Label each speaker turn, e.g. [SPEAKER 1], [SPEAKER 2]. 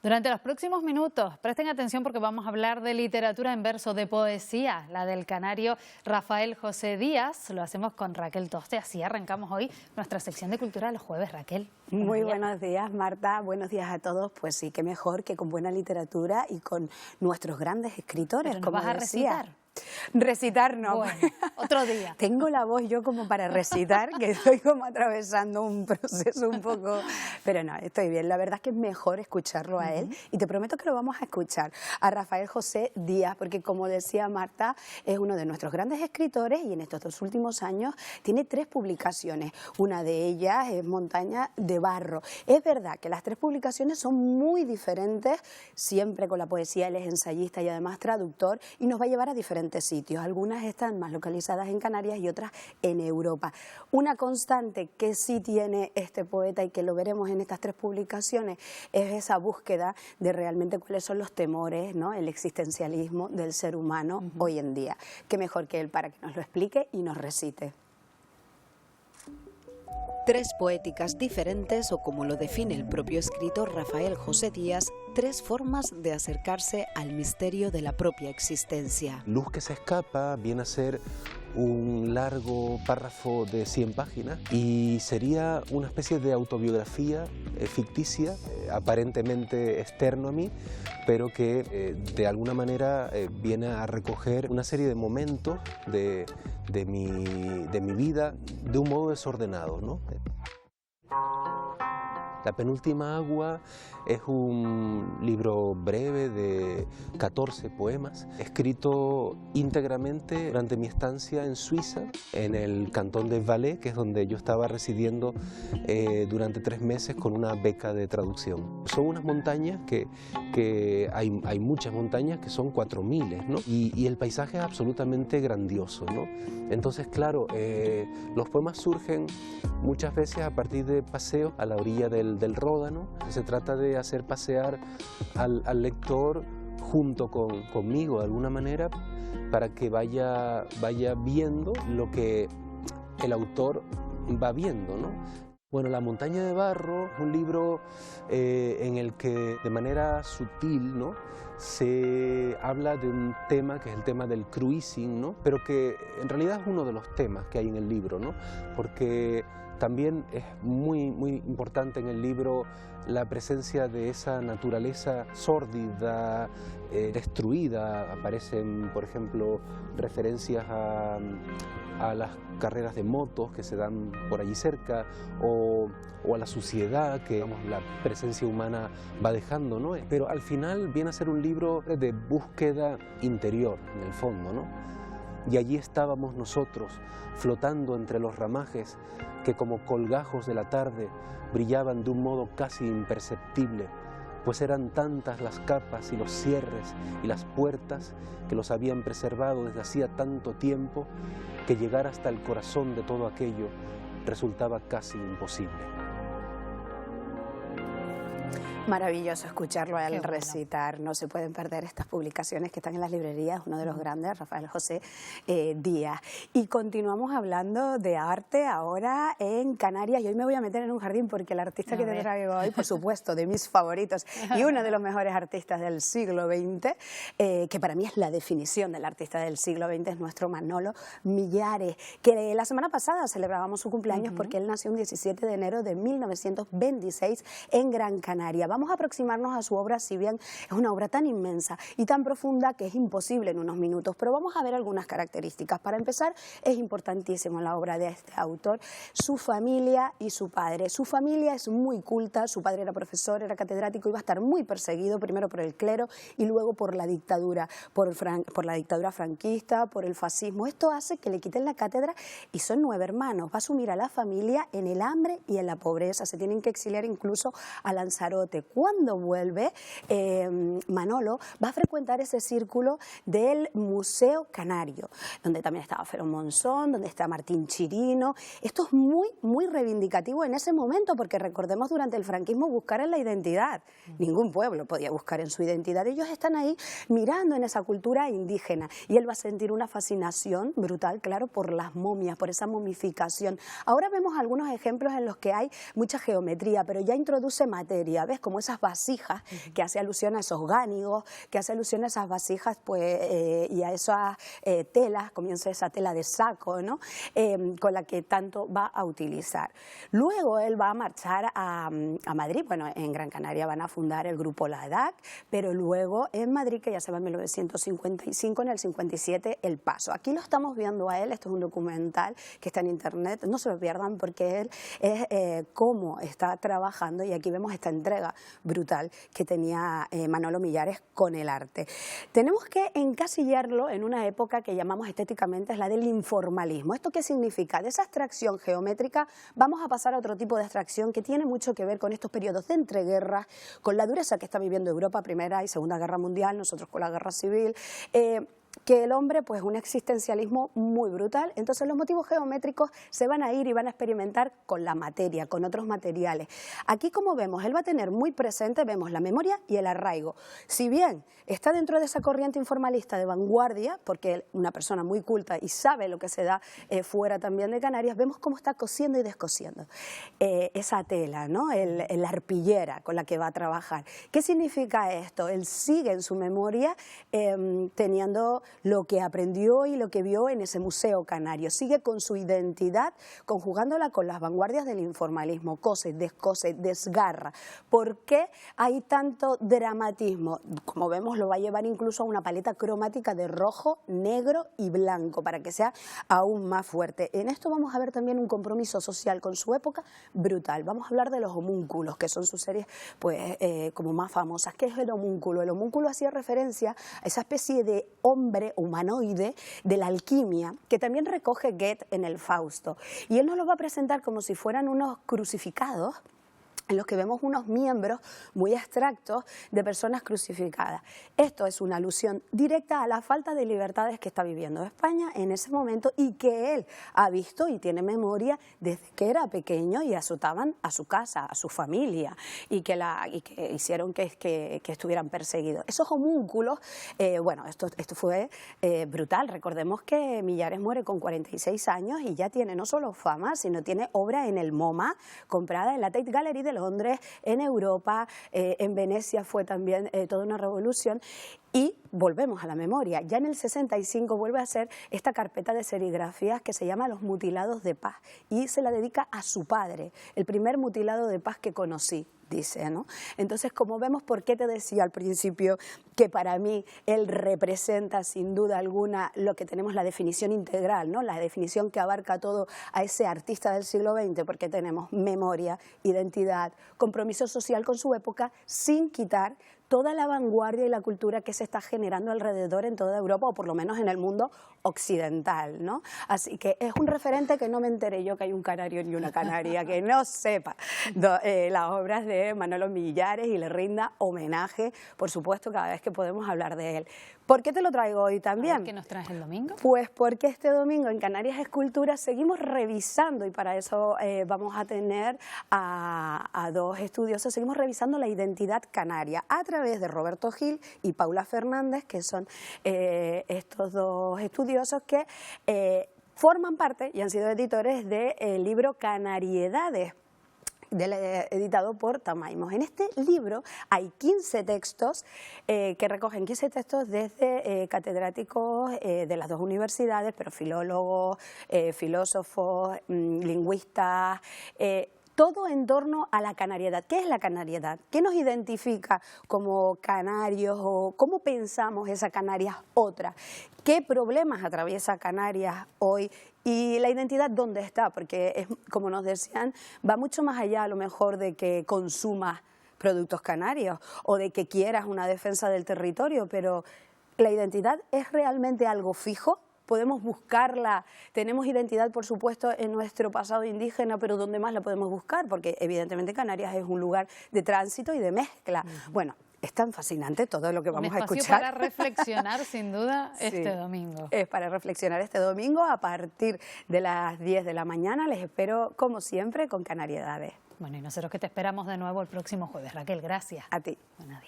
[SPEAKER 1] Durante los próximos minutos, presten atención porque vamos a hablar de literatura en verso, de poesía, la del canario Rafael José Díaz. Lo hacemos con Raquel Toste, así arrancamos hoy nuestra sección de cultura de los jueves. Raquel.
[SPEAKER 2] Muy buenos días, Marta. Buenos días a todos. Pues sí, qué mejor que con buena literatura y con nuestros grandes escritores.
[SPEAKER 1] ¿Pero nos
[SPEAKER 2] como
[SPEAKER 1] vas a
[SPEAKER 2] decía.
[SPEAKER 1] recitar?
[SPEAKER 2] Recitar no.
[SPEAKER 1] Bueno, otro día.
[SPEAKER 2] Tengo la voz yo como para recitar, que estoy como atravesando un proceso un poco... Pero no, estoy bien. La verdad es que es mejor escucharlo a él y te prometo que lo vamos a escuchar a Rafael José Díaz, porque como decía Marta, es uno de nuestros grandes escritores y en estos 2 últimos años tiene 3 publicaciones. Una de ellas es Montaña de Barro. Es verdad que las 3 publicaciones son muy diferentes, siempre con la poesía. Él es ensayista y además traductor y nos va a llevar a diferentes sitios. Algunas están más localizadas en Canarias y otras en Europa. Una constante que sí tiene este poeta y que lo veremos en estas 3 publicaciones es esa búsqueda de realmente cuáles son los temores, ¿no?, el existencialismo del ser humano hoy en día. Qué mejor que él para que nos lo explique y nos recite.
[SPEAKER 3] 3 poéticas diferentes, o como lo define el propio escritor Rafael José Díaz, 3 formas de acercarse al misterio de la propia existencia.
[SPEAKER 4] Luz que se escapa viene a ser un largo párrafo de 100 páginas y sería una especie de autobiografía ficticia, aparentemente externo a mí, pero que de alguna manera viene a recoger una serie de momentos de mi vida de un modo desordenado, ¿no? La penúltima agua es un libro breve de 14 poemas, escrito íntegramente durante mi estancia en Suiza, en el cantón de Valais, que es donde yo estaba residiendo durante 3 meses con una beca de traducción. Son unas montañas que hay muchas montañas que son 4000, ¿no? Y el paisaje es absolutamente grandioso, ¿no? Entonces, claro, los poemas surgen muchas veces a partir de paseos a la orilla del Ródano. Se trata de hacer pasear al lector junto conmigo de alguna manera para que vaya viendo lo que el autor va viendo, ¿no? Bueno, La montaña de barro es un libro en el que de manera sutil, ¿no?, se habla de un tema que es el tema del cruising, ¿no?, pero que en realidad es uno de los temas que hay en el libro, ¿no?, porque también es muy importante en el libro la presencia de esa naturaleza sórdida, destruida. Aparecen, por ejemplo, referencias a las carreras de motos que se dan por allí cerca, o a la suciedad que, digamos, la presencia humana va dejando, ¿no? Pero al final viene a ser un libro de búsqueda interior, en el fondo, ¿no? Y allí estábamos nosotros, flotando entre los ramajes que como colgajos de la tarde brillaban de un modo casi imperceptible, pues eran tantas las capas y los cierres y las puertas que los habían preservado desde hacía tanto tiempo que llegar hasta el corazón de todo aquello resultaba casi imposible.
[SPEAKER 2] Maravilloso escucharlo a él
[SPEAKER 1] Qué bueno.
[SPEAKER 2] recitar. No se pueden perder estas publicaciones que están en las librerías, uno de los grandes, Rafael José Díaz. Y continuamos hablando de arte ahora en Canarias. Y hoy me voy a meter en un jardín porque el artista que te traigo hoy, por supuesto, de mis favoritos y uno de los mejores artistas del siglo XX, que para mí es la definición del artista del siglo XX, es nuestro Manolo Millares, que la semana pasada celebrábamos su cumpleaños porque él nació un 17 de enero de 1926 en Gran Canaria. Vamos a aproximarnos a su obra, si bien es una obra tan inmensa y tan profunda que es imposible en unos minutos, pero vamos a ver algunas características. Para empezar, es importantísimo en la obra de este autor su familia y su padre. Su familia es muy culta, su padre era profesor, era catedrático, iba a estar muy perseguido, primero por el clero y luego por la dictadura, por la dictadura franquista, por el fascismo. Esto hace que le quiten la cátedra y son 9 hermanos. Va a sumir a la familia en el hambre y en la pobreza. Se tienen que exiliar incluso a Lanzarote. Cuando vuelve, Manolo va a frecuentar ese círculo del Museo Canario, donde también estaba Ferón Monzón, donde está Martín Chirino. Esto es muy reivindicativo en ese momento, porque recordemos, durante el franquismo buscar en la identidad. Ningún pueblo podía buscar en su identidad. Ellos están ahí mirando en esa cultura indígena y él va a sentir una fascinación brutal, claro, por las momias, por esa momificación. Ahora vemos algunos ejemplos en los que hay mucha geometría, pero ya introduce materia, ¿ves? como esas vasijas, que hace alusión a esos gánidos, que hace alusión a esas vasijas pues, y a esas telas, comienza esa tela de saco, ¿no? Con la que tanto va a utilizar. Luego él va a marchar a Madrid, bueno, en Gran Canaria van a fundar el grupo La Edad, pero luego en Madrid, que ya se va en 1955, en el 57 El Paso. Aquí lo estamos viendo a él, esto es un documental que está en internet, no se lo pierdan porque él es cómo está trabajando, y aquí vemos esta entrega brutal que tenía Manolo Millares con el arte. Tenemos que encasillarlo en una época que llamamos estéticamente es la del informalismo. ¿Esto qué significa? De esa abstracción geométrica vamos a pasar a otro tipo de abstracción que tiene mucho que ver con estos periodos de entreguerras, con la dureza que está viviendo Europa, Primera y Segunda Guerra Mundial, nosotros con la Guerra Civil, que el hombre, pues un existencialismo muy brutal. Entonces los motivos geométricos se van a ir y van a experimentar con la materia, con otros materiales. Aquí, como vemos, él va a tener muy presente, vemos la memoria y el arraigo. Si bien está dentro de esa corriente informalista de vanguardia, porque él, una persona muy culta y sabe lo que se da fuera también de Canarias, vemos cómo está cosiendo y descosiendo esa tela, ¿no? La arpillera con la que va a trabajar. ¿Qué significa esto? Él sigue en su memoria teniendo lo que aprendió y lo que vio en ese museo canario. Sigue con su identidad, conjugándola con las vanguardias del informalismo, cose, descose, desgarra. ¿Por qué hay tanto dramatismo? Como vemos, lo va a llevar incluso a una paleta cromática de rojo, negro y blanco, para que sea aún más fuerte. En esto vamos a ver también un compromiso social con su época brutal. Vamos a hablar de los homúnculos, que son sus series pues, como más famosas. ¿Qué es el homúnculo? El homúnculo hacía referencia a esa especie de hombre humanoide de la alquimia, que también recoge Goethe en el Fausto. Y él nos lo va a presentar como si fueran unos crucificados, en los que vemos unos miembros muy abstractos de personas crucificadas. Esto es una alusión directa a la falta de libertades que está viviendo España en ese momento y que él ha visto y tiene memoria desde que era pequeño y azotaban a su casa, a su familia y que hicieron que estuvieran perseguidos. Esos homúnculos, bueno, esto fue brutal. Recordemos que Millares muere con 46 años y ya tiene no solo fama, sino tiene obra en el MoMA, comprada en la Tate Gallery de Londres, en Europa, en Venecia fue también toda una revolución. Y volvemos a la memoria, ya en el 65 vuelve a hacer esta carpeta de serigrafías que se llama Los mutilados de paz y se la dedica a su padre, el primer mutilado de paz que conocí, dice, ¿no? Entonces, como vemos, ¿por qué te decía al principio que para mí él representa sin duda alguna lo que tenemos la definición integral, ¿no? La definición que abarca todo a ese artista del siglo XX, porque tenemos memoria, identidad, compromiso social con su época, sin quitar toda la vanguardia y la cultura que se está generando alrededor en toda Europa, o por lo menos en el mundo occidental, ¿no? Así que es un referente que no me enteré yo que hay un canario ni una canaria que no sepa las obras de Manolo Millares y le rinda homenaje, por supuesto, cada vez que podemos hablar de él. ¿Por qué te lo traigo hoy también?
[SPEAKER 1] ¿Qué nos traes el domingo?
[SPEAKER 2] Pues porque este domingo en Canarias Esculturas seguimos revisando, y para eso vamos a tener a dos estudiosos, seguimos revisando la identidad canaria a través de Roberto Gil y Paula Fernández, que son estos dos estudiosos que forman parte y han sido editores del libro Canariedades, editado por Tamaimos. En este libro hay 15 textos que recogen 15 textos desde catedráticos de las dos universidades, pero filólogos, filósofos, lingüistas, todo en torno a la canariedad. ¿Qué es la canariedad? ¿Qué nos identifica como canarios o cómo pensamos esa Canarias otra? ¿Qué problemas atraviesa Canarias hoy? Y la identidad, ¿dónde está? Porque, como nos decían, va mucho más allá a lo mejor de que consumas productos canarios o de que quieras una defensa del territorio, pero la identidad es realmente algo fijo. Podemos buscarla, tenemos identidad por supuesto en nuestro pasado indígena, pero ¿dónde más la podemos buscar? Porque evidentemente Canarias es un lugar de tránsito y de mezcla. Bueno, es tan fascinante todo lo que vamos a escuchar.
[SPEAKER 1] Para reflexionar sin duda este domingo.
[SPEAKER 2] Es para reflexionar este domingo a partir de las 10 de la mañana. Les espero como siempre con Canariedades.
[SPEAKER 1] Bueno, y nosotros que te esperamos de nuevo el próximo jueves. Raquel, gracias.
[SPEAKER 2] A ti.
[SPEAKER 1] Buenos días.